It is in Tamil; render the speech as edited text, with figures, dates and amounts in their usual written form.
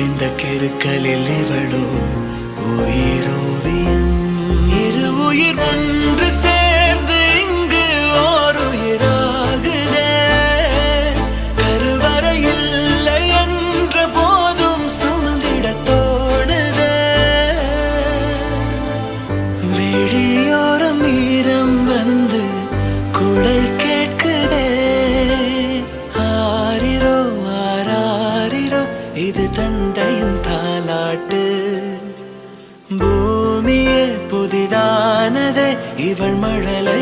நிறைந்த கெருக்களில் இவளோ உயிரோவியம். இரு உயிர் ஒன்று சேர்ந்து இங்கு ஓர் உயிராகுதே. கருவறை இல்லை என்ற போதும் சுமந்திட தோணுதே. வெளியோரம் ஈரம் வந்து குடை கேட்குதே. ஆரிரோ ஆராரிரோ இது தந்தையின் தாலாட்டு. பூமியே புதிதானதே இவள் மழலை